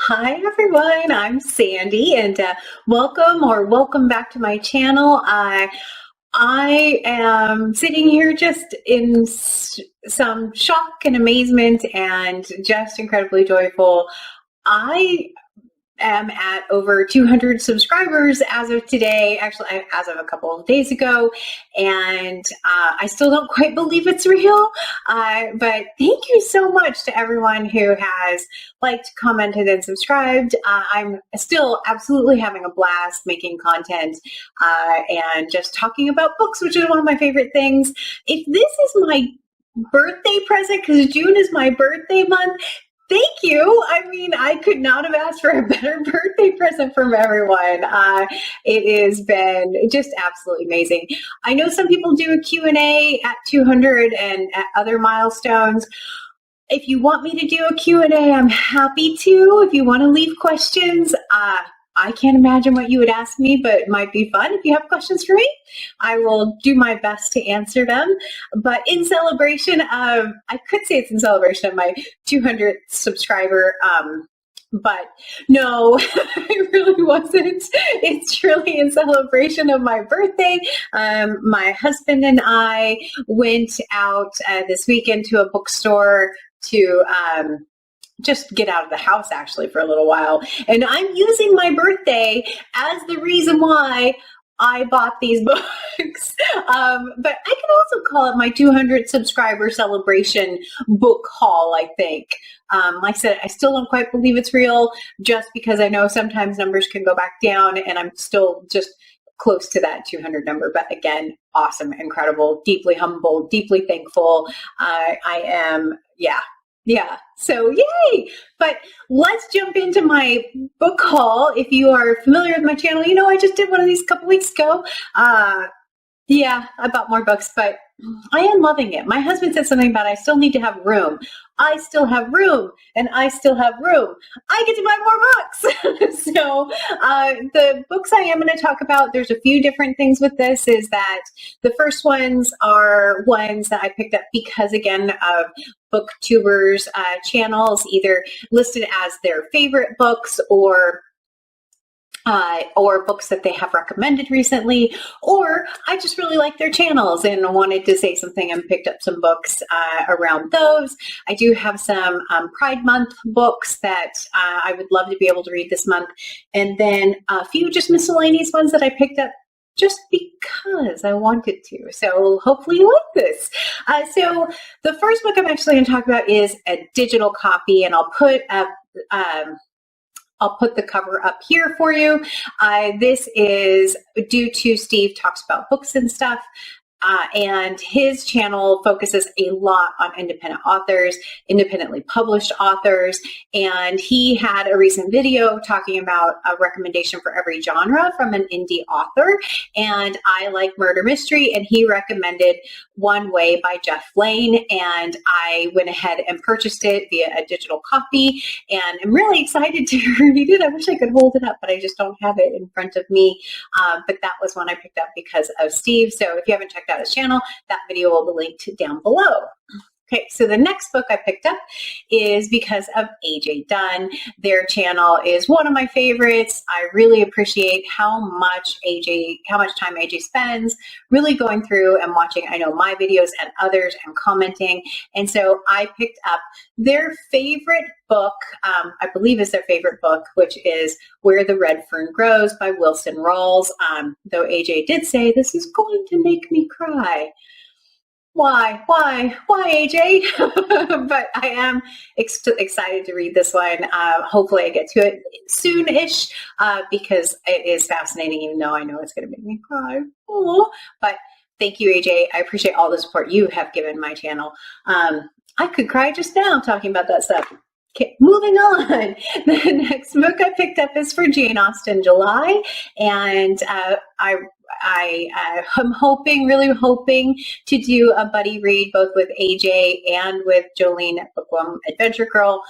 Hi everyone, I'm Sandy and welcome back to my channel. I am sitting here just in some shock and amazement and just incredibly joyful. I am at over 200 subscribers as of today, actually as of a couple of days ago, and I still don't quite believe it's real, but thank you so much to everyone who has liked, commented, and subscribed. I'm still absolutely having a blast making content and just talking about books, which is one of my favorite things. If this is my birthday present, because June is my birthday month, thank you. I mean, I could not have asked for a better birthday present from everyone. It has been just absolutely amazing. I know some people do a Q&A at 200 and at other milestones. If you want me to do a Q&A, I'm happy to. If you want to leave questions, I can't imagine what you would ask me, but it might be fun. If you have questions for me, I will do my best to answer them. But in celebration of, I could say it's in celebration of my 200th subscriber, but no, it really wasn't. It's really in celebration of my birthday. My husband and I went out this weekend to a bookstore to just get out of the house actually for a little while. And I'm using my birthday as the reason why I bought these books. But I can also call it my 200 subscriber celebration book haul, I think. Like I said, I still don't quite believe it's real just because I know sometimes numbers can go back down and I'm still just close to that 200 number. But again, awesome, incredible, deeply humbled, deeply thankful. I am, yeah. So yay! But let's jump into my book haul. If you are familiar with my channel, you know I just did one of these a couple weeks ago. Yeah, I bought more books, but I am loving it. My husband said something about I still need to have room. I still have room, and I still have room. I get to buy more books. So the books I am going to talk about, there's a few different things with this, is that the first ones are ones that I picked up because, again, of booktubers channels, either listed as their favorite books or books that they have recommended recently, or I just really like their channels and wanted to say something and picked up some books around those. I do have some Pride Month books that I would love to be able to read this month, and then a few just miscellaneous ones that I picked up just because I wanted to. So hopefully you like this. So the first book I'm actually going to talk about is a digital copy, and I'll put the cover up here for you. This is due to Steve Talks About Books and Stuff. And his channel focuses a lot on independent authors, independently published authors. And he had a recent video talking about a recommendation for every genre from an indie author. And I like murder mystery, and he recommended One Way by Jeff Lane. And I went ahead and purchased it via a digital copy, and I'm really excited to read it. I wish I could hold it up, but I just don't have it in front of me. But that was one I picked up because of Steve. So if you haven't checked out his channel, that video will be linked down below. Okay, so the next book I picked up is because of AJ Dunn. Their channel is one of my favorites. I really appreciate how much time AJ spends really going through and watching, I know, my videos and others and commenting. And so I picked up their favorite book, I believe is their favorite book, which is Where the Red Fern Grows by Wilson Rawls. Though AJ did say, this is going to make me cry. Why, AJ? But I am excited to read this one. Hopefully I get to it soon-ish because it is fascinating, even though I know it's going to make me cry. Aww. But thank you, AJ. I appreciate all the support you have given my channel. I could cry just now talking about that stuff. Okay, moving on. The next book I picked up is for Jane Austen July, and I am really hoping to do a buddy read both with AJ and with Jolene at Bookworm Adventure Girl.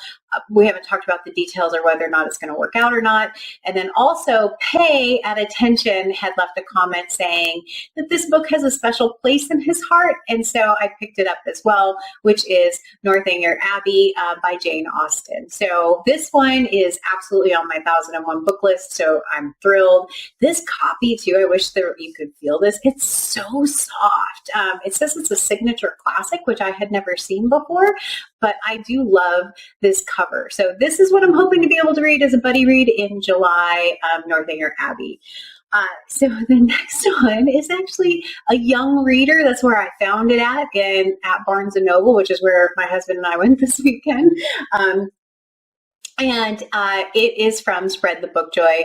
we haven't talked about the details or whether or not it's going to work out or not. And then also Pay at Attention had left a comment saying that this book has a special place in his heart. And so I picked it up as well, which is Northanger, Abbey by Jane Austen. So this one is absolutely on my 1001 book list. So I'm thrilled. This copy too, I wish you could feel this. It's so soft. It says it's a signature classic, which I had never seen before, but I do love this cover. So this is what I'm hoping to be able to read as a buddy read in July, Northanger Abbey. So the next one is actually a young reader. That's where I found it at Barnes & Noble, which is where my husband and I went this weekend. And it is from Spread the Book Joy.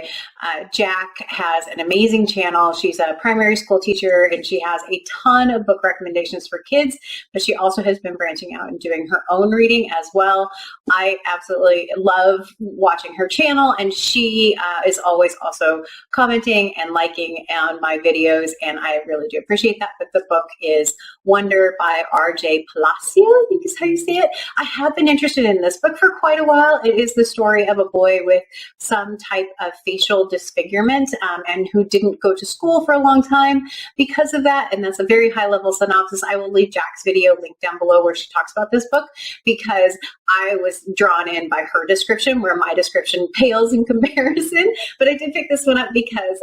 Jack has an amazing channel. She's a primary school teacher, and she has a ton of book recommendations for kids, but she also has been branching out and doing her own reading as well. I absolutely love watching her channel, and she is always also commenting and liking on my videos, and I really do appreciate that. But the book is Wonder by R.J. Palacio, I think is how you say it. I have been interested in this book for quite a while. It is the story of a boy with some type of facial disfigurement and who didn't go to school for a long time because of that. And that's a very high level synopsis. I will leave Jack's video linked down below where she talks about this book, because I was drawn in by her description where my description pales in comparison. But I did pick this one up because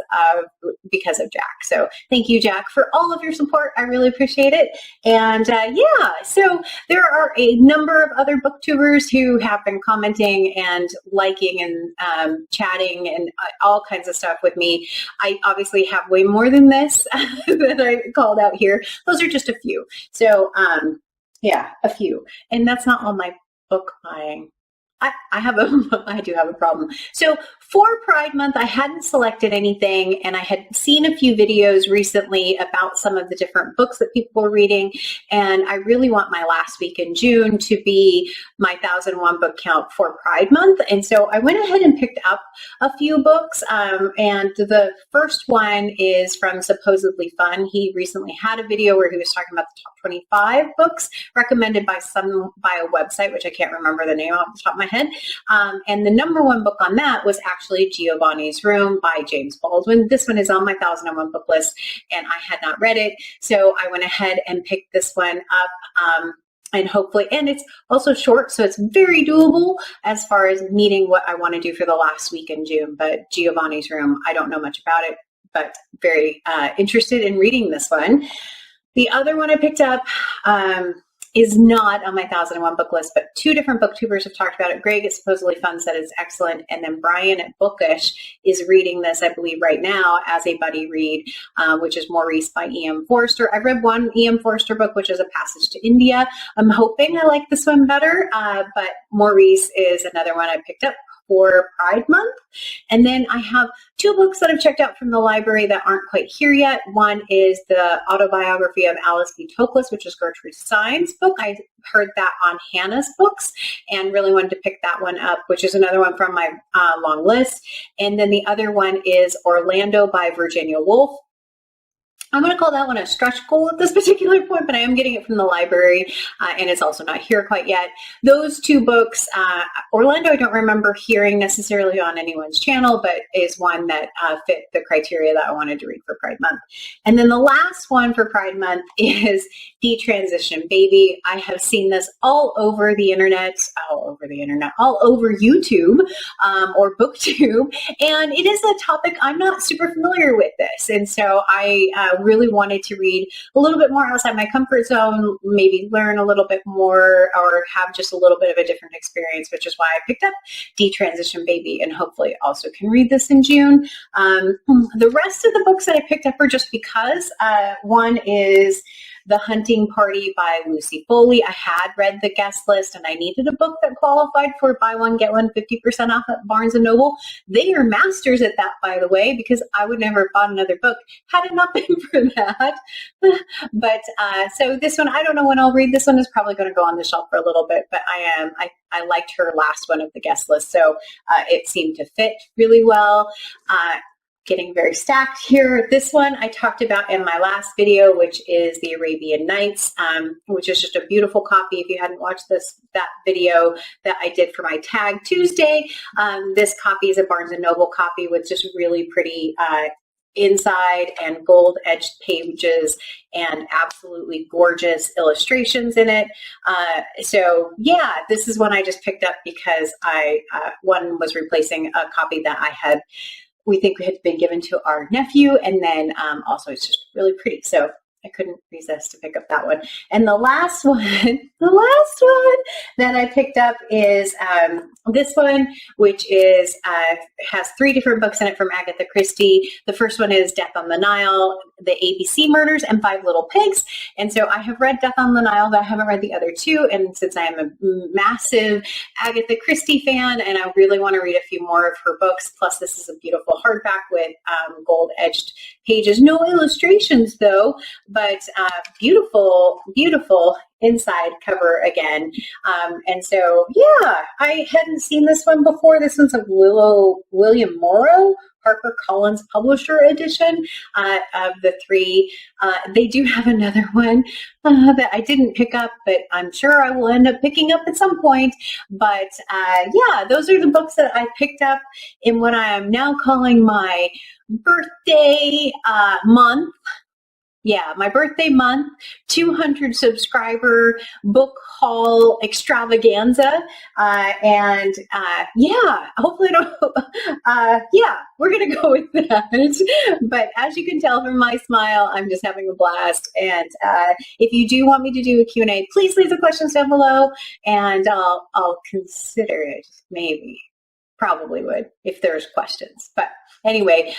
of Jack. So thank you, Jack, for all of your support. I really appreciate it. And so there are a number of other booktubers who have been commenting and liking and chatting and all kinds of stuff with me. I obviously have way more than this that I called out here. Those are just a few. So a few. And that's not all my book buying. I do have a problem. So for Pride Month, I hadn't selected anything, and I had seen a few videos recently about some of the different books that people were reading, and I really want my last week in June to be my 1001 book count for Pride Month. And so I went ahead and picked up a few books, and the first one is from Supposedly Fun. He recently had a video where he was talking about the top 25 books recommended by a website, which I can't remember the name off the top of my head. And the number one book on that was actually Giovanni's Room by James Baldwin. This one is on my 1001 book list, and I had not read it. So I went ahead and picked this one up. And hopefully, and it's also short, so it's very doable as far as meeting what I want to do for the last week in June. But Giovanni's Room, I don't know much about it, but very interested in reading this one. The other one I picked up is not on my 1001 book list, but two different booktubers have talked about it. Greg at Supposedly Fun said it's excellent, and then Brian at Bookish is reading this, I believe, right now as a buddy read, which is Maurice by E.M. Forster. I've read one E.M. Forster book, which is A Passage to India. I'm hoping I like this one better, but Maurice is another one I picked up for Pride Month. And then I have two books that I've checked out from the library that aren't quite here yet. One is the Autobiography of Alice B. Toklas, which is Gertrude Stein's book. I heard that on Hannah's books and really wanted to pick that one up, which is another one from my long list. And then the other one is Orlando by Virginia Woolf. I'm going to call that one a stretch goal at this particular point, but I am getting it from the library, and it's also not here quite yet. Those two books, Orlando, I don't remember hearing necessarily on anyone's channel, but is one that fit the criteria that I wanted to read for Pride Month. And then the last one for Pride Month is Detransition, Baby. I have seen this all over the internet, all over YouTube or BookTube, and it is a topic I'm not super familiar with this, and so I really wanted to read a little bit more outside my comfort zone, maybe learn a little bit more or have just a little bit of a different experience, which is why I picked up Detransition, Baby, and hopefully also can read this in June. The rest of the books that I picked up are just because. One is The Hunting Party by Lucy Foley. I had read the guest list and I needed a book that qualified for buy one, get one 50% off at Barnes & Noble. They are masters at that, by the way, because I would never have bought another book had it not been for that. But so this one, I don't know when I'll read. This one is probably going to go on the shelf for a little bit, but I liked her last one of the guest list, so it seemed to fit really well. getting very stacked here. This one I talked about in my last video, which is the Arabian Nights, which is just a beautiful copy. If you hadn't watched that video that I did for my Tag Tuesday, this copy is a Barnes & Noble copy with just really pretty inside and gold edged pages and absolutely gorgeous illustrations in it. So yeah, this is one I just picked up because one was replacing a copy that we think had been given to our nephew, and then also it's just really pretty. So I couldn't resist to pick up that one. And the last one that I picked up is this one, which is has 3 different books in it from Agatha Christie. The first one is Death on the Nile, The ABC Murders, and 5 Little Pigs. And so I have read Death on the Nile, but I haven't read the other 2. And since I am a massive Agatha Christie fan, and I really want to read a few more of her books, plus this is a beautiful hardback with gold-edged pages. No illustrations, though, but beautiful, beautiful inside cover again. And so, yeah, I hadn't seen this one before. This one's a William Morrow, HarperCollins Publisher edition of the 3. They do have another one that I didn't pick up, but I'm sure I will end up picking up at some point. But yeah, those are the books that I picked up in what I am now calling my birthday month. Yeah, my birthday month, 200 subscriber book haul extravaganza. And yeah, hopefully yeah, we're going to go with that. But as you can tell from my smile, I'm just having a blast. And if you do want me to do a Q&A, please leave the questions down below and I'll consider it, maybe. Probably would if there's questions. But anyway,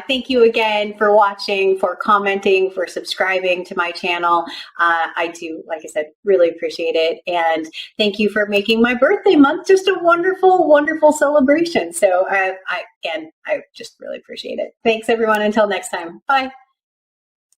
thank you again for watching, for commenting, for subscribing to my channel. I do, like I said, really appreciate it. And thank you for making my birthday month just a wonderful, wonderful celebration. So I just really appreciate it. Thanks, everyone. Until next time. Bye.